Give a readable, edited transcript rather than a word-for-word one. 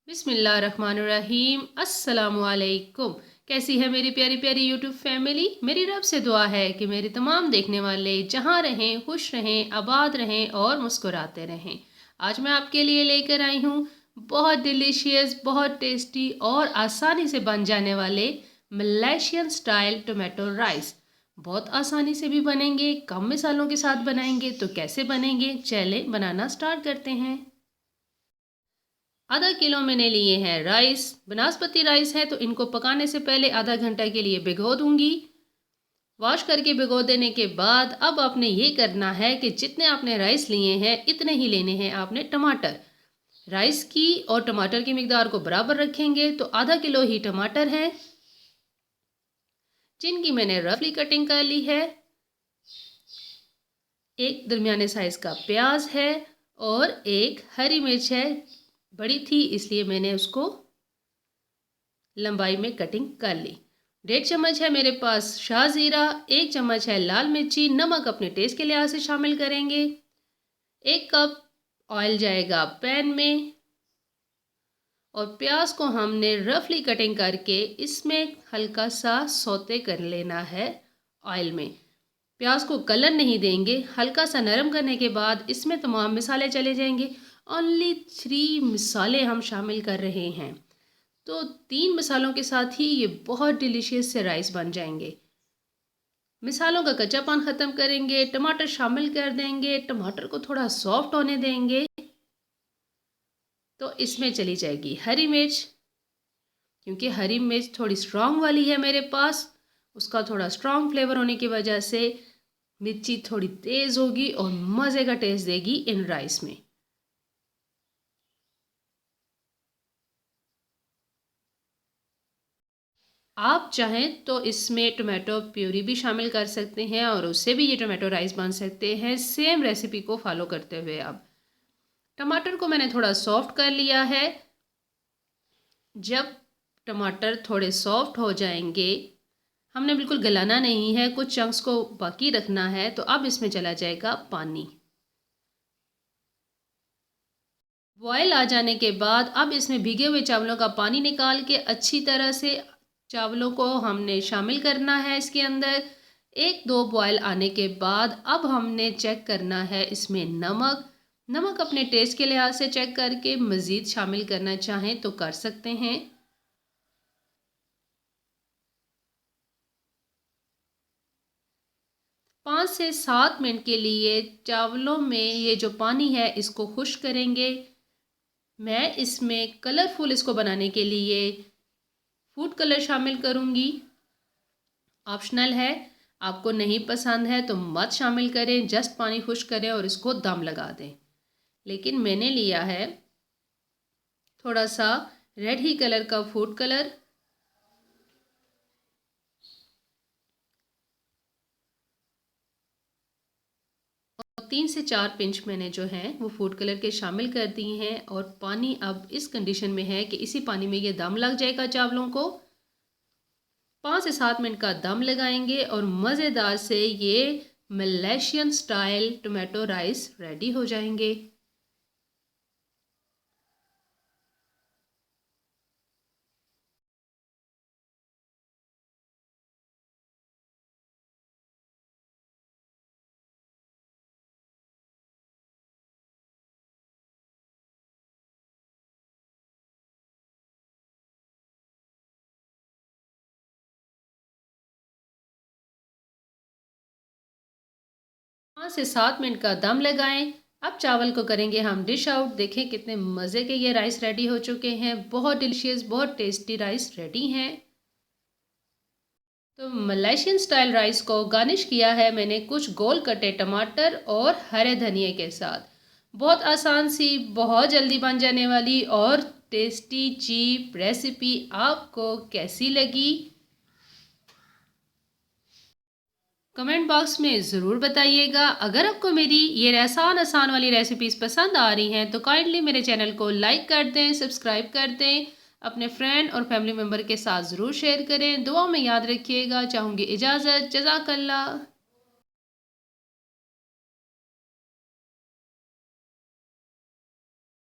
बिस्मिल्लाहिर्रहमानिर्रहीम। अस्सलामुअलैकुम। कैसी है मेरी प्यारी प्यारी यूट्यूब फैमिली। मेरी रब से दुआ है कि मेरे तमाम देखने वाले जहाँ रहें, खुश रहें, आबाद रहें और मुस्कुराते रहें। आज मैं आपके लिए लेकर आई हूँ बहुत डिलीशियस, बहुत टेस्टी और आसानी से बन जाने वाले मलेशियन स्टाइल टोमेटो राइस। बहुत आसानी से भी बनेंगे, कम मसालों के साथ बनाएंगे। तो कैसे बनेंगे, चलें बनाना स्टार्ट करते हैं। आधा किलो मैंने लिए हैं राइस। बनास्पति राइस है तो इनको पकाने से पहले आधा घंटा के लिए भिगो दूंगी। वॉश करके भिगो देने के बाद अब आपने ये करना है कि जितने आपने राइस लिए हैं इतने ही लेने हैं आपने टमाटर। राइस की और टमाटर की मिकदार को बराबर रखेंगे तो आधा किलो ही टमाटर है जिनकी मैंने रफली कटिंग कर ली है। एक दरमियाने साइज का प्याज है और एक हरी मिर्च है, बड़ी थी इसलिए मैंने उसको लंबाई में कटिंग कर ली। 1.5 चम्मच है मेरे पास शाहजीरा, 1 चम्मच है लाल मिर्ची, नमक अपने टेस्ट के लिहाज से शामिल करेंगे। 1 कप ऑयल जाएगा पैन में और प्याज को हमने रफली कटिंग करके इसमें हल्का सा सौते कर लेना है ऑयल में। प्याज को कलर नहीं देंगे, हल्का सा नरम करने के बाद इसमें तमाम मसाले चले जाएंगे। ओनली 3 मसाले हम शामिल कर रहे हैं, तो 3 मसालों के साथ ही ये बहुत डिलीशियस से राइस बन जाएंगे। मसालों का कच्चापन ख़त्म करेंगे, टमाटर शामिल कर देंगे, टमाटर को थोड़ा सॉफ्ट होने देंगे। तो इसमें चली जाएगी हरी मिर्च, क्योंकि हरी मिर्च थोड़ी स्ट्रॉन्ग वाली है मेरे पास, उसका थोड़ा स्ट्रॉन्ग फ्लेवर होने की वजह से मिर्ची थोड़ी तेज़ होगी और मज़े का टेस्ट देगी इन राइस में। आप चाहें तो इसमें टोमेटो प्यूरी भी शामिल कर सकते हैं और उससे भी ये टोमेटो राइस बन सकते हैं, सेम रेसिपी को फॉलो करते हुए। अब टमाटर को मैंने थोड़ा सॉफ्ट कर लिया है। जब टमाटर थोड़े सॉफ्ट हो जाएंगे, हमने बिल्कुल गलाना नहीं है, कुछ चंक्स को बाकी रखना है। तो अब इसमें चला जाएगा पानी। बॉयल आ जाने के बाद अब इसमें भीगे हुए चावलों का पानी निकाल के अच्छी तरह से चावलों को हमने शामिल करना है इसके अंदर। 1-2 बॉयल आने के बाद अब हमने चेक करना है इसमें नमक अपने टेस्ट के लिहाज से चेक करके मज़ीद शामिल करना चाहें तो कर सकते हैं। 5 से 7 मिनट के लिए चावलों में ये जो पानी है इसको खुश्क करेंगे। मैं इसमें कलरफुल इसको बनाने के लिए फूड कलर शामिल करूँगी। ऑप्शनल है, आपको नहीं पसंद है तो मत शामिल करें, जस्ट पानी खुश्क करें और इसको दम लगा दें। लेकिन मैंने लिया है थोड़ा सा रेड ही कलर का फूड कलर। और 3 से 4 पिंच मैंने जो है वो फूड कलर के शामिल कर दिए हैं। और पानी अब इस कंडीशन में है कि इसी पानी में ये दम लग जाएगा चावलों को। 5 से 7 मिनट का दम लगाएंगे और मज़ेदार से ये Malaysian style tomato rice ready हो जाएंगे। पाँच से 7 मिनट का दम लगाएं। अब चावल को करेंगे हम डिश आउट। देखें कितने मज़े के ये राइस रेडी हो चुके हैं। बहुत डिलीशियस, बहुत टेस्टी राइस रेडी हैं। तो मलेशियन स्टाइल राइस को गार्निश किया है मैंने कुछ गोल कटे टमाटर और हरे धनिए के साथ। बहुत आसान सी, बहुत जल्दी बन जाने वाली और टेस्टी चीप रेसिपी आपको कैसी लगी कमेंट बॉक्स में ज़रूर बताइएगा। अगर आपको मेरी ये आसान वाली रेसिपीज़ पसंद आ रही हैं तो काइंडली मेरे चैनल को लाइक कर दें, सब्सक्राइब कर दें, अपने फ्रेंड और फैमिली मेम्बर के साथ ज़रूर शेयर करें। दुआ में याद रखिएगा। चाहूँगी इजाज़त। जज़ाकल्लाह।